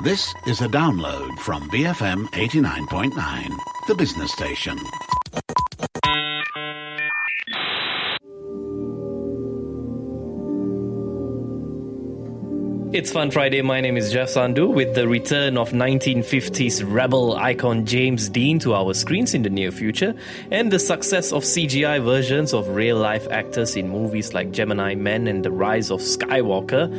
This is a download from BFM 89.9, the business station. It's Fun Friday. My name is Jeff Sandhu. With the return of 1950s rebel icon James Dean to our screens in the near future, and the success of CGI versions of real-life actors in movies like Gemini Men and The Rise of Skywalker,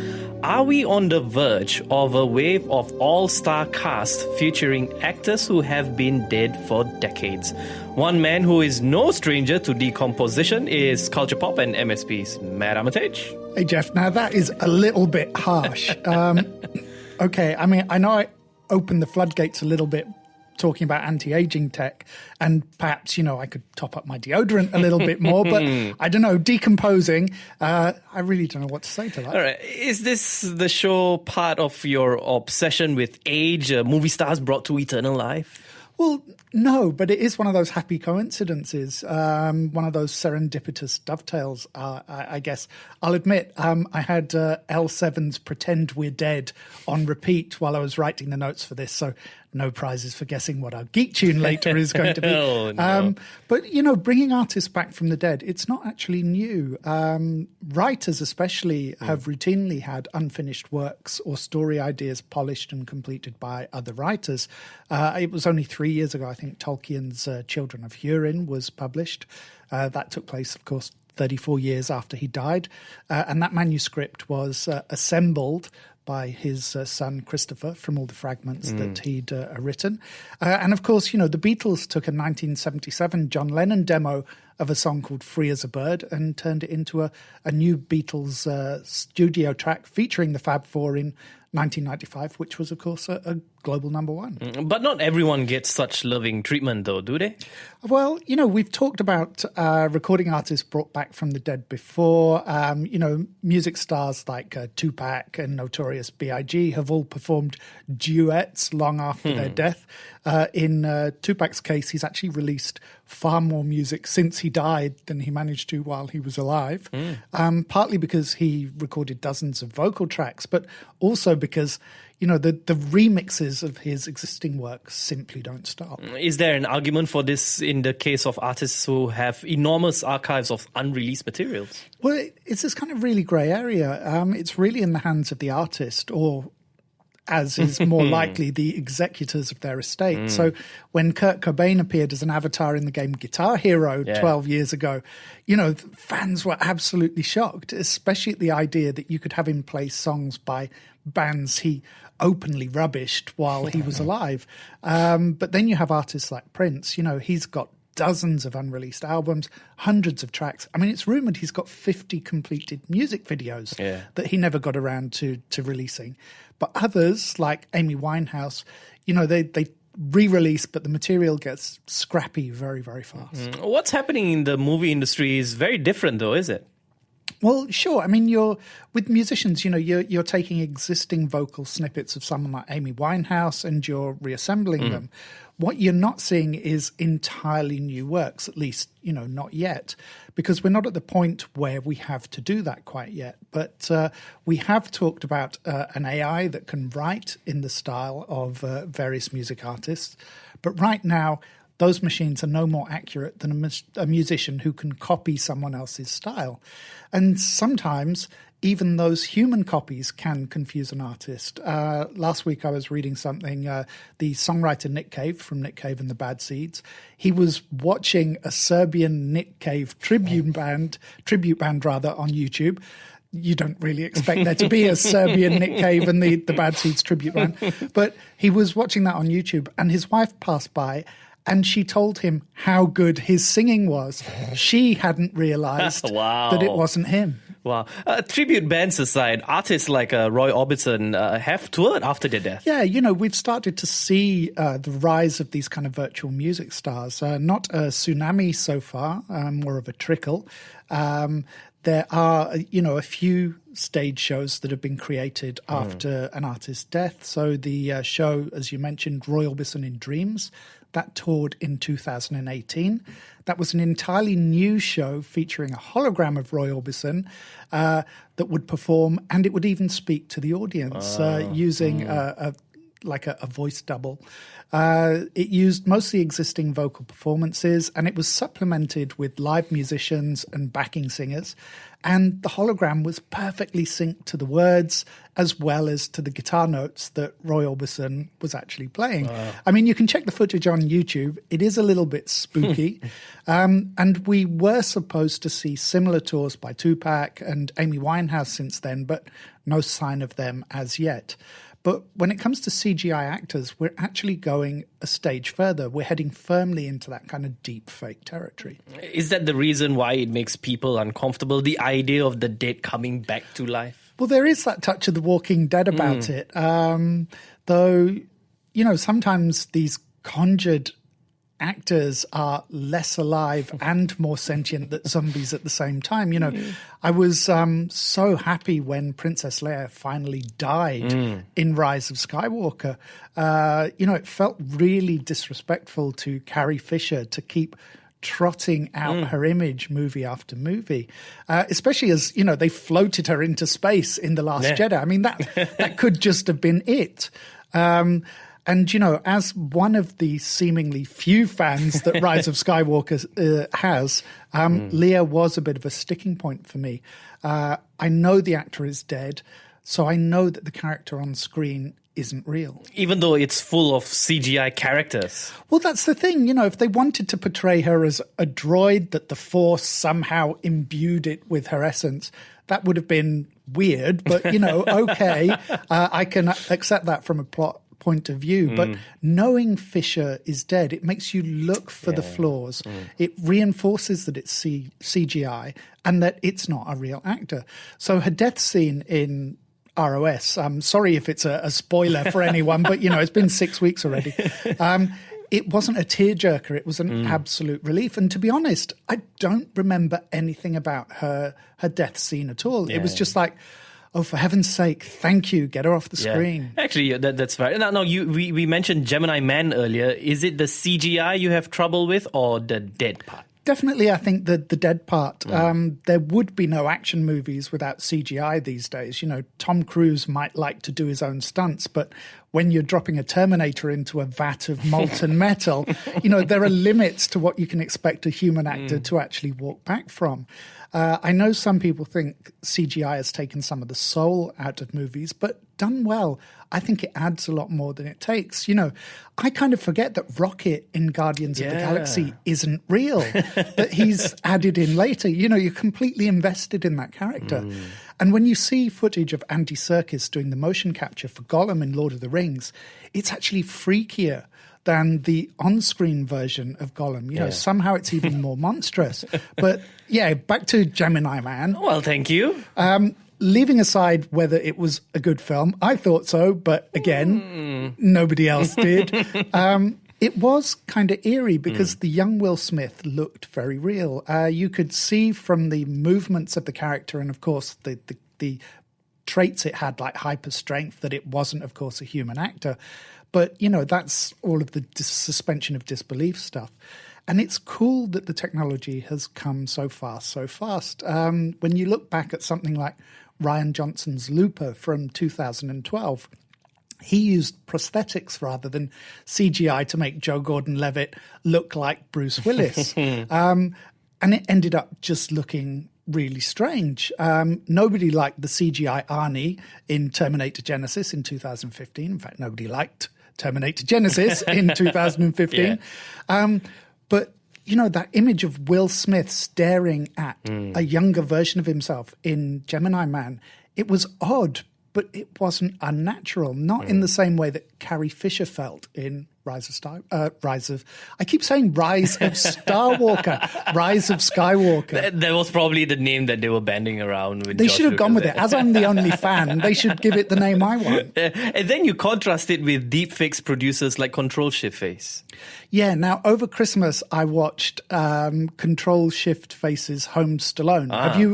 are we on the verge of a wave of all-star cast featuring actors who have been dead for decades? One man who is no stranger to decomposition is Culture Pop and MSP's Matt Armitage. Hey, Jeff, now that is a little bit harsh. Okay, I mean, I know I opened the floodgates a little bit talking about anti-aging tech, and perhaps, I could top up my deodorant a little bit more, but I don't know, decomposing, I really don't know what to say to that. All right. Is this the show part of your obsession with age, movie stars brought to eternal life? Well, no, but it is one of those happy coincidences, one of those serendipitous dovetails, I guess. I'll admit, I had L7's Pretend We're Dead on repeat while I was writing the notes for this, so no prizes for guessing what our geek tune later is going to be. Oh, no. But, bringing artists back from the dead, it's not actually new. Writers especially have routinely had unfinished works or story ideas polished and completed by other writers. It was only 3 years ago, I think, Tolkien's Children of Húrin was published. That took place, of course, 34 years after he died. And that manuscript was assembled by his son Christopher from all the fragments that he'd written. And of course, the Beatles took a 1977 John Lennon demo of a song called Free as a Bird and turned it into a new Beatles studio track featuring the Fab Four in 1995, which was, of course, a global number one. But not everyone gets such loving treatment, though, do they? Well, we've talked about recording artists brought back from the dead before. Music stars like Tupac and Notorious B.I.G. have all performed duets long after their death. In Tupac's case, he's actually released far more music since he died than he managed to while he was alive, partly because he recorded dozens of vocal tracks, but also because the remixes of his existing works simply don't stop. Is there an argument for this in the case of artists who have enormous archives of unreleased materials? Well, it's this kind of really grey area. It's really in the hands of the artist, or as is more likely, the executors of their estate. So when Kurt Cobain appeared as an avatar in the game Guitar Hero 12 years ago, fans were absolutely shocked, especially at the idea that you could have him play songs by bands he openly rubbished while he was alive. But then you have artists like Prince. He's got dozens of unreleased albums, hundreds of tracks. I mean, it's rumoured he's got 50 completed music videos that he never got around to releasing. But others, like Amy Winehouse, they re-release, but the material gets scrappy very, very fast. What's happening in the movie industry is very different, though, is it? Well, sure. I mean, with musicians, you're taking existing vocal snippets of someone like Amy Winehouse and you're reassembling them. What you're not seeing is entirely new works, at least, not yet, because we're not at the point where we have to do that quite yet. But we have talked about an AI that can write in the style of various music artists. But right now, those machines are no more accurate than a musician who can copy someone else's style. And sometimes even those human copies can confuse an artist. Last week I was reading something, the songwriter Nick Cave from Nick Cave and the Bad Seeds, he was watching a Serbian Nick Cave tribute band on YouTube. You don't really expect there to be a Serbian Nick Cave and the Bad Seeds tribute band. But he was watching that on YouTube and his wife passed by and she told him how good his singing was. She hadn't realized that it wasn't him. Wow. Tribute bands aside, artists like Roy Orbison have toured after their death. Yeah, we've started to see the rise of these kind of virtual music stars. Not a tsunami so far, more of a trickle. There are, a few stage shows that have been created after an artist's death. So the show, as you mentioned, Roy Orbison in Dreams, that toured in 2018. That was an entirely new show featuring a hologram of Roy Orbison that would perform, and it would even speak to the audience using a like a voice double. It used mostly existing vocal performances, and it was supplemented with live musicians and backing singers. And the hologram was perfectly synced to the words as well as to the guitar notes that Roy Orbison was actually playing. Wow. I mean, you can check the footage on YouTube. It is a little bit spooky. And we were supposed to see similar tours by Tupac and Amy Winehouse since then, but no sign of them as yet. But when it comes to CGI actors, we're actually going a stage further. We're heading firmly into that kind of deep fake territory. Is that the reason why it makes people uncomfortable, the idea of the dead coming back to life? Well, there is that touch of The Walking Dead about it. Though, you know, sometimes these conjured actors are less alive and more sentient than zombies at the same time. You know, I was so happy when Princess Leia finally died in Rise of Skywalker. You know, it felt really disrespectful to Carrie Fisher to keep trotting out her image movie after movie, especially as, you know, they floated her into space in The Last Jedi. I mean, that could just have been it. And, you know, as one of the seemingly few fans that Rise of Skywalker has, Leia was a bit of a sticking point for me. I know the actor is dead, so I know that the character on screen isn't real. Even though it's full of CGI characters. Well, that's the thing. You know, if they wanted to portray her as a droid, that the Force somehow imbued it with her essence, that would have been weird. But, you know, okay, I can accept that from a plot point of view, but knowing Fisher is dead, it makes you look for the flaws. It reinforces that it's CGI and that it's not a real actor. So her death scene in ROS, I'm sorry if it's a spoiler for anyone, but, you know, it's been 6 weeks already. It wasn't a tearjerker. It was an absolute relief. And to be honest, I don't remember anything about her death scene at all. It was just like, oh, for heaven's sake, thank you. Get her off the screen. Actually, that's right. Now we mentioned Gemini Man earlier. Is it the CGI you have trouble with or the dead part? Definitely, I think the dead part. There would be no action movies without CGI these days. You know, Tom Cruise might like to do his own stunts, but when you're dropping a Terminator into a vat of molten metal, you know, there are limits to what you can expect a human actor to actually walk back from. I know some people think CGI has taken some of the soul out of movies, but done well, I think it adds a lot more than it takes. You know, I kind of forget that Rocket in Guardians of the Galaxy isn't real, that he's added in later. You know, you're completely invested in that character. And when you see footage of Andy Serkis doing the motion capture for Gollum in Lord of the Rings, it's actually freakier than the on-screen version of Gollum. You know, somehow it's even more monstrous. But yeah, back to Gemini Man. Well, thank you. Leaving aside whether it was a good film, I thought so, but again, nobody else did. It was kind of eerie because the young Will Smith looked very real. You could see from the movements of the character and, of course, the traits it had, like hyper strength, that it wasn't, of course, a human actor. But, you know, that's all of the suspension of disbelief stuff. And it's cool that the technology has come so fast. When you look back at something like Rian Johnson's Looper from 2012, he used prosthetics rather than CGI to make Joe Gordon-Levitt look like Bruce Willis. And it ended up just looking really strange. Nobody liked the CGI Arnie in Terminator Genesis in 2015. In fact, nobody liked Terminator Genesis in 2015. But, you know, that image of Will Smith staring at a younger version of himself in Gemini Man, it was odd, but it wasn't unnatural, not in the same way that Carrie Fisher felt in Rise of Skywalker. Rise of Skywalker. That was probably the name that they were banding around with. They should have gone with it. As I'm the only fan, they should give it the name I want. And then you contrast it with deepfakes producers like Control Shift Face. Yeah, now over Christmas I watched Control Shift Face's Home Stallone.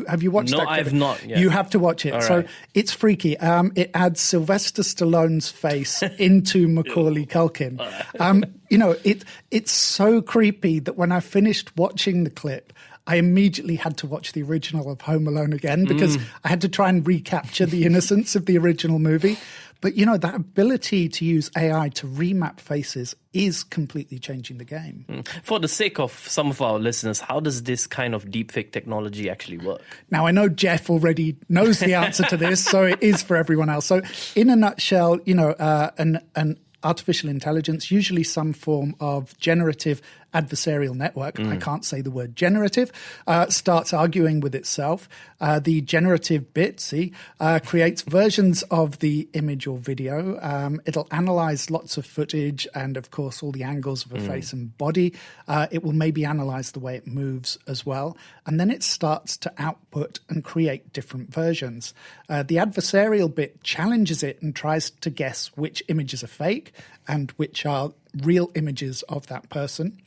Have you watched that? No, I've not yet. You have to watch it. All so right. it's freaky. It adds Sylvester Stallone's face into Macaulay Culkin. You know, it's so creepy that when I finished watching the clip, I immediately had to watch the original of Home Alone again because I had to try and recapture the innocence of the original movie. But, you know, that ability to use AI to remap faces is completely changing the game. For the sake of some of our listeners, how does this kind of deepfake technology actually work? Now, I know Jeff already knows the answer to this, so it is for everyone else. So in a nutshell, you know, an artificial intelligence, usually some form of generative adversarial network, I can't say the word generative, starts arguing with itself. The generative bit, creates versions of the image or video. It'll analyze lots of footage and, of course, all the angles of a face and body. It will maybe analyze the way it moves as well. And then it starts to output and create different versions. The adversarial bit challenges it and tries to guess which images are fake and which are real images of that person.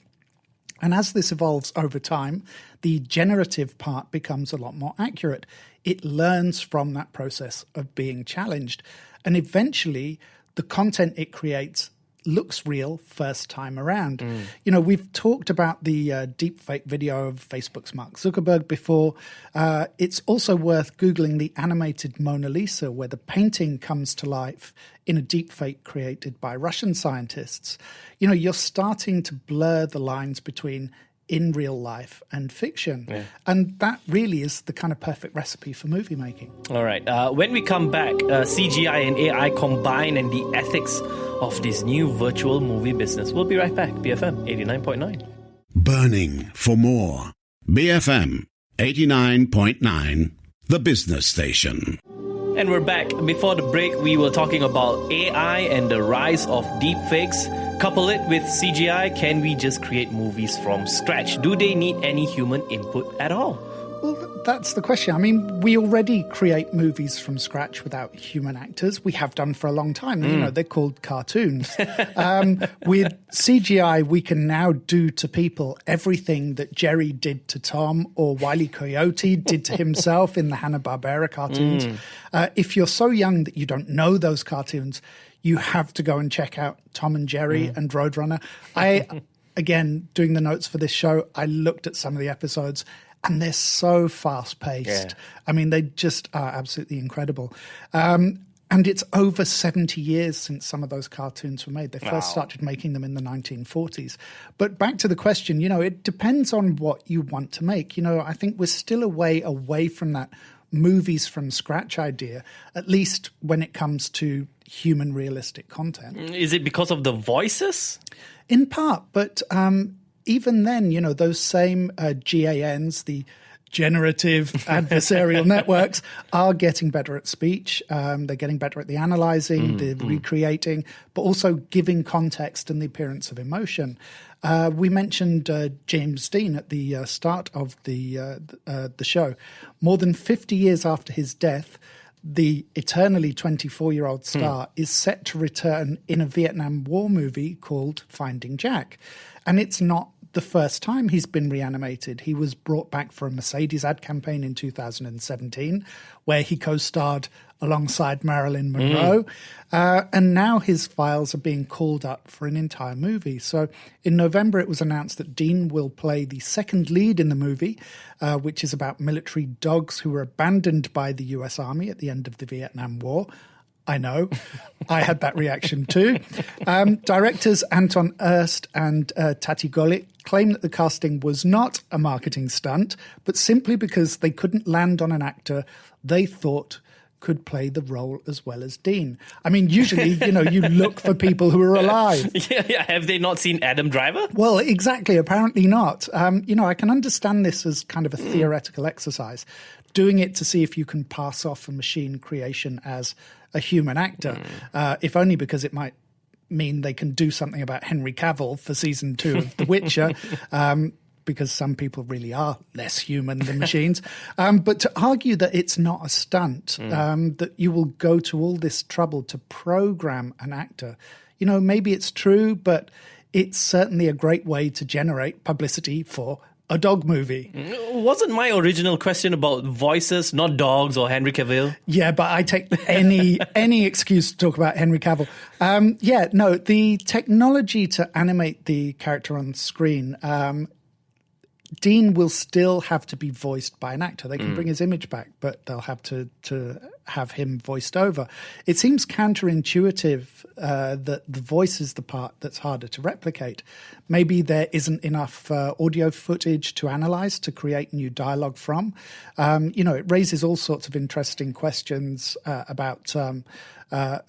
And as this evolves over time, the generative part becomes a lot more accurate. It learns from that process of being challenged. And eventually, the content it creates looks real first time around. You know, we've talked about the deepfake video of Facebook's Mark Zuckerberg before. It's also worth Googling the animated Mona Lisa, where the painting comes to life in a deepfake created by Russian scientists. You know, you're starting to blur the lines between in real life and fiction. Yeah. And that really is the kind of perfect recipe for movie making. All right. When we come back, CGI and AI combine and the ethics of this new virtual movie business. We'll be right back. BFM 89.9. Burning for more. BFM 89.9, the business station. And we're back. Before the break, we were talking about AI and the rise of deepfakes. Couple it with CGI, can we just create movies from scratch? Do they need any human input at all? Well, that's the question. I mean, we already create movies from scratch without human actors. We have done for a long time. You know, they're called cartoons. With CGI, we can now do to people everything that Jerry did to Tom or Wile E. Coyote did to himself in the Hanna-Barbera cartoons. If you're so young that you don't know those cartoons, you have to go and check out Tom and Jerry and Roadrunner. Again, doing the notes for this show, I looked at some of the episodes and they're so fast-paced. Yeah. I mean, they just are absolutely incredible. And it's over 70 years since some of those cartoons were made. They first started making them in the 1940s. But back to the question, you know, it depends on what you want to make. You know, I think we're still a way away from that movies from scratch idea, at least when it comes to human realistic content. Is it because of the voices? In part, but even then, you know, those same GANs, the generative adversarial networks, are getting better at speech. They're getting better at the analyzing, the recreating, but also giving context and the appearance of emotion. We mentioned James Dean at the start of the show. More than 50 years after his death, the eternally 24-year-old star is set to return in a Vietnam War movie called Finding Jack. And it's not the first time he's been reanimated. He was brought back for a Mercedes ad campaign in 2017, where he co-starred alongside Marilyn Monroe. And now his files are being called up for an entire movie. So in November, it was announced that Dean will play the second lead in the movie, which is about military dogs who were abandoned by the US Army at the end of the Vietnam War. I know. I had that reaction too. Directors Anton Erst and Tati Golik claim that the casting was not a marketing stunt, but simply because they couldn't land on an actor they thought could play the role as well as Dean. I mean, usually, you know, you look for people who are alive. Yeah. Have they not seen Adam Driver? Well, exactly. Apparently not. You know, I can understand this as kind of a theoretical exercise, doing it to see if you can pass off a machine creation as a human actor, if only because it might mean they can do something about Henry Cavill for season 2 of The Witcher, because some people really are less human than machines. But to argue that it's not a stunt, that you will go to all this trouble to program an actor, you know, maybe it's true, but it's certainly a great way to generate publicity for a dog movie. Wasn't my original question about voices, not dogs or Henry Cavill? Yeah, but I take any excuse to talk about Henry Cavill. The technology to animate the character on screen, Dean will still have to be voiced by an actor. They can bring his image back, but they'll have to have him voiced over. It seems counterintuitive that the voice is the part that's harder to replicate. Maybe there isn't enough audio footage to analyze to create new dialogue from. It raises all sorts of interesting questions about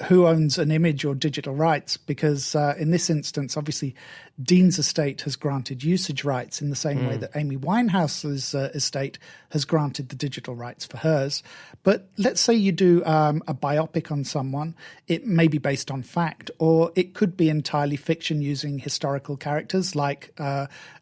who owns an image or digital rights, because in this instance, obviously, Dean's estate has granted usage rights in the same way that Amy Winehouse's estate has granted the digital rights for hers. But let's say you do a biopic on someone. It may be based on fact, or it could be entirely fiction using historical characters like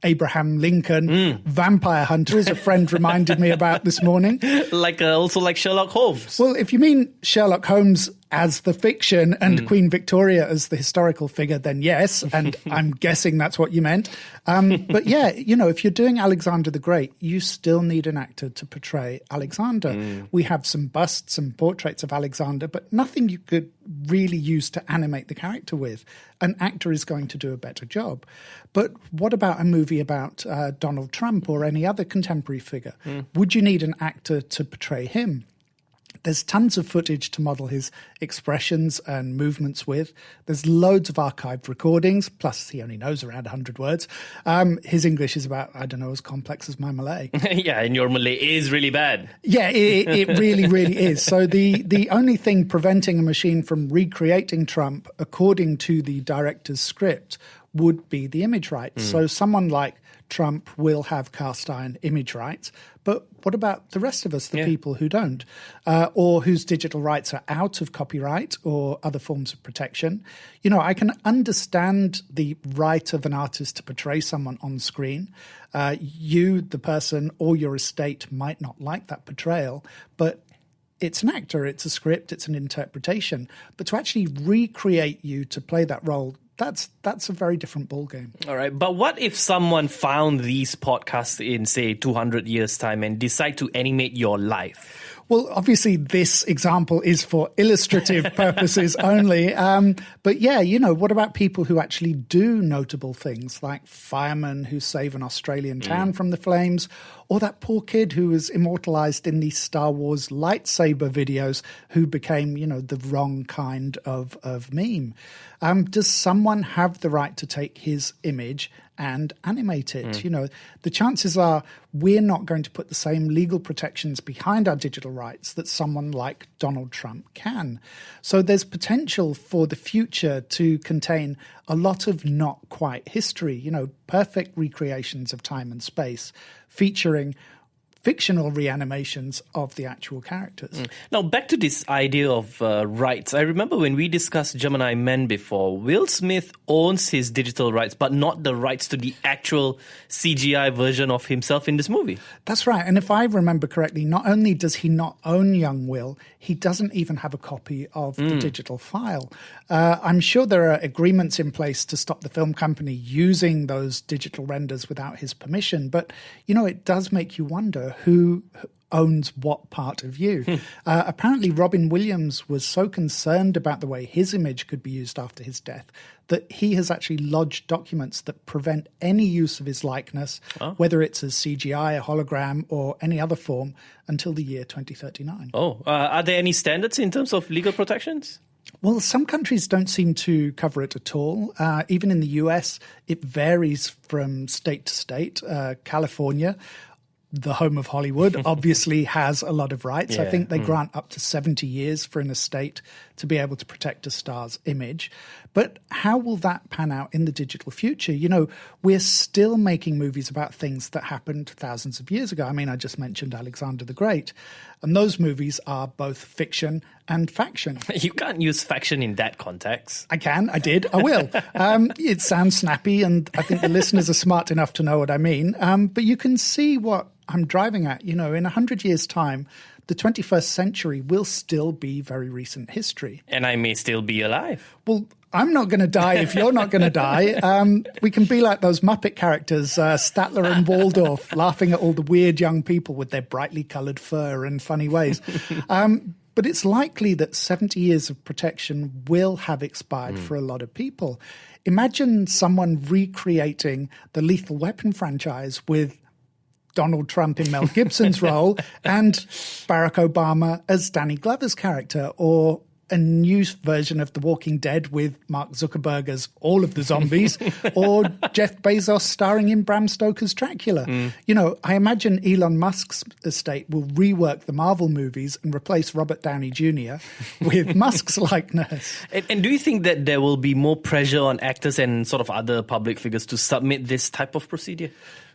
Abraham Lincoln, vampire hunter, as a friend reminded me about this morning. Also like Sherlock Holmes. Well, if you mean Sherlock Holmes as the fiction and Queen Victoria as the historical figure, then yes, and I'm guessing that's what you meant. But yeah, if you're doing Alexander the Great, you still need an actor to portray Alexander. We have some busts and portraits of Alexander, but nothing you could really use to animate the character with. An actor is going to do a better job. But what about a movie about Donald Trump or any other contemporary figure? Would you need an actor to portray him? There's tons of footage to model his expressions and movements with. There's loads of archived recordings, plus he only knows around 100 words. His English is about, as complex as my Malay. Yeah, and your Malay is really bad. Yeah, it really, really is. So the only thing preventing a machine from recreating Trump, according to the director's script, would be the image rights. So someone like Trump will have cast iron image rights, but what about the rest of us, the people who don't, or whose digital rights are out of copyright or other forms of protection? I can understand the right of an artist to portray someone on screen. You, the person, or your estate might not like that portrayal, but it's an actor, it's a script, it's an interpretation. But to actually recreate you to play that role, that's a very different ballgame. All right. But what if someone found these podcasts in, say, 200 years' time and decide to animate your life? Well, obviously, this example is for illustrative purposes only. But yeah, what about people who actually do notable things, like firemen who save an Australian town from the flames, or that poor kid who was immortalized in the Star Wars lightsaber videos who became, the wrong kind of meme? Does someone have the right to take his image and animate it? The chances are we're not going to put the same legal protections behind our digital rights that someone like Donald Trump can. So there's potential for the future to contain a lot of not quite history, perfect recreations of time and space, featuring fictional reanimations of the actual characters. Now, back to this idea of rights. I remember when we discussed Gemini Men before, Will Smith owns his digital rights, but not the rights to the actual CGI version of himself in this movie. That's right. And if I remember correctly, not only does he not own young Will, he doesn't even have a copy of the digital file. I'm sure there are agreements in place to stop the film company using those digital renders without his permission. But, it does make you wonder who owns what part of you. Apparently, Robin Williams was so concerned about the way his image could be used after his death that he has actually lodged documents that prevent any use of his likeness, whether it's as CGI, a hologram, or any other form, until the year 2039. Are there any standards in terms of legal protections? Well, some countries don't seem to cover it at all. Even in the US, it varies from state to state. California, the home of Hollywood, obviously has a lot of rights. I think they grant up to 70 years for an estate to be able to protect a star's image. But how will that pan out in the digital future? We're still making movies about things that happened thousands of years ago. I mean, I just mentioned Alexander the Great. And those movies are both fiction and faction. You can't use faction in that context. I can. I did. I will. It sounds snappy, and I think the listeners are smart enough to know what I mean. But you can see what I'm driving at. In 100 years' time, the 21st century will still be very recent history. And I may still be alive. Well, I'm not going to die if you're not going to die. We can be like those Muppet characters, Statler and Waldorf, laughing at all the weird young people with their brightly coloured fur and funny ways. But it's likely that 70 years of protection will have expired for a lot of people. Imagine someone recreating the Lethal Weapon franchise with Donald Trump in Mel Gibson's role and Barack Obama as Danny Glover's character, or a new version of The Walking Dead with Mark Zuckerberg as all of the zombies, or Jeff Bezos starring in Bram Stoker's Dracula. You know, I imagine Elon Musk's estate will rework the Marvel movies and replace Robert Downey Jr. with Musk's likeness. And do you think that there will be more pressure on actors and sort of other public figures to submit this type of procedure?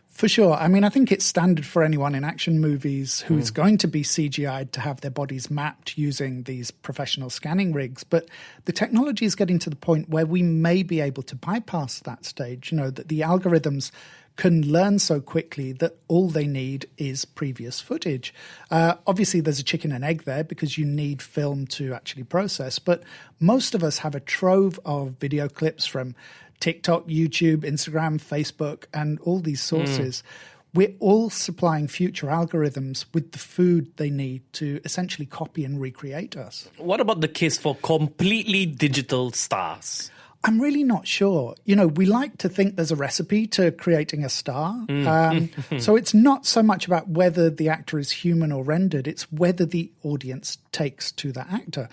For sure. I mean, I think it's standard for anyone in action movies who's going to be CGI'd to have their bodies mapped using these professional scanning rigs. But the technology is getting to the point where we may be able to bypass that stage, you know, that the algorithms can learn so quickly that all they need is previous footage. Obviously, there's a chicken and egg there because you need film to actually process. But most of us have a trove of video clips from TikTok, YouTube, Instagram, Facebook, and all these sources. We're all supplying future algorithms with the food they need to essentially copy and recreate us. What about the case for completely digital stars? I'm really not sure. You know, we like to think there's a recipe to creating a star. So it's not so much about whether the actor is human or rendered, it's whether the audience takes to that actor.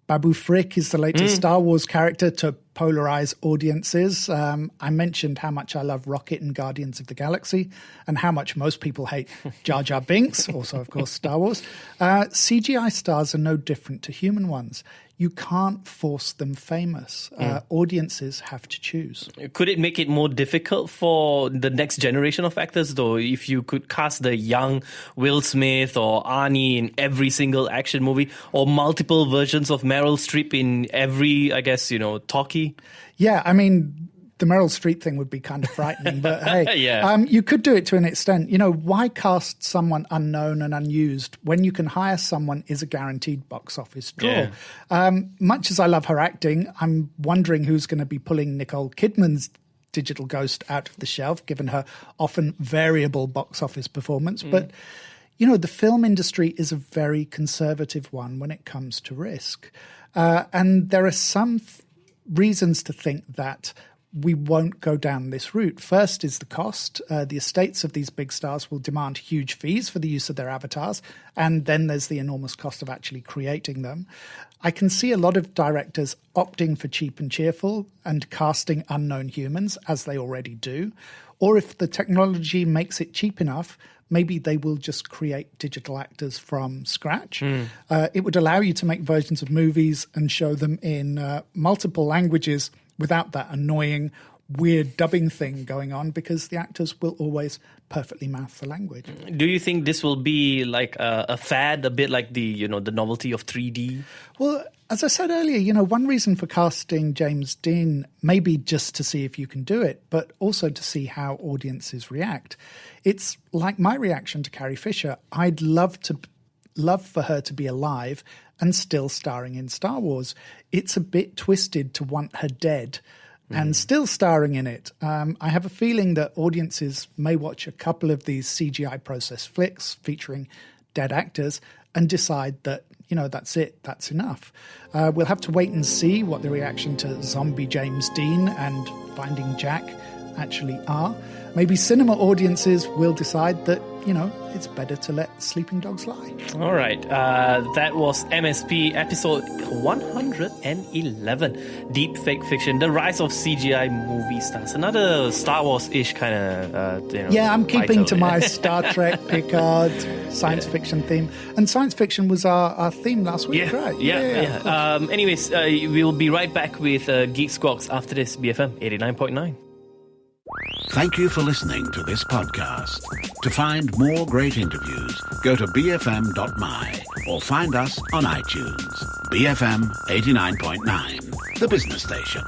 Babu Frick is the latest Star Wars character to polarize audiences. I mentioned how much I love Rocket and Guardians of the Galaxy and how much most people hate Jar Jar Binks, also, of course, Star Wars. CGI stars are no different to human ones. You can't force them famous. Audiences have to choose. Could it make it more difficult for the next generation of actors, though, if you could cast the young Will Smith or Arnie in every single action movie, or multiple versions of Meryl Streep in every, I guess, you know, talkie? Yeah, I mean, the Meryl Streep thing would be kind of frightening, but hey, Yeah. You could do it to an extent. You know, why cast someone unknown and unused when you can hire someone is a guaranteed box office draw? Much as I love her acting, I'm wondering who's going to be pulling Nicole Kidman's digital ghost out of the shelf, given her often variable box office performance. But, you know, the film industry is a very conservative one when it comes to risk. And there are some reasons to think that we won't go down this route. First is the cost. The estates of these big stars will demand huge fees for the use of their avatars, and then there's the enormous cost of actually creating them. I can see a lot of directors opting for cheap and cheerful and casting unknown humans, as they already do. Or if the technology makes it cheap enough, maybe they will just create digital actors from scratch. It would allow you to make versions of movies and show them in multiple languages without that annoying, weird dubbing thing going on, because the actors will always perfectly mouth the language. Do you think this will be like a fad, a bit like the, you know, the novelty of 3D? Well, as I said earlier, you know, one reason for casting James Dean may be just to see if you can do it, but also to see how audiences react. It's like my reaction to Carrie Fisher. I'd love for her to be alive and still starring in Star Wars. It's a bit twisted to want her dead and still starring in it. I have a feeling that audiences may watch a couple of these CGI process flicks featuring dead actors and decide that, you know, that's it, that's enough. We'll have to wait and see what the reaction to Zombie James Dean and Finding Jack actually are. Maybe cinema audiences will decide that, you know, it's better to let sleeping dogs lie. All right. That was MSP episode 111. Deep Fake Fiction, the rise of CGI movie stars. Another Star Wars-ish kind of, Yeah, I'm keeping title, to my Star Trek, Picard, science fiction theme. And science fiction was our theme last week, right? Yeah. Anyways, we'll be right back with Geek Squawks after this, BFM 89.9. Thank you for listening to this podcast. To find more great interviews, go to bfm.my or find us on iTunes. BFM 89.9, the business station.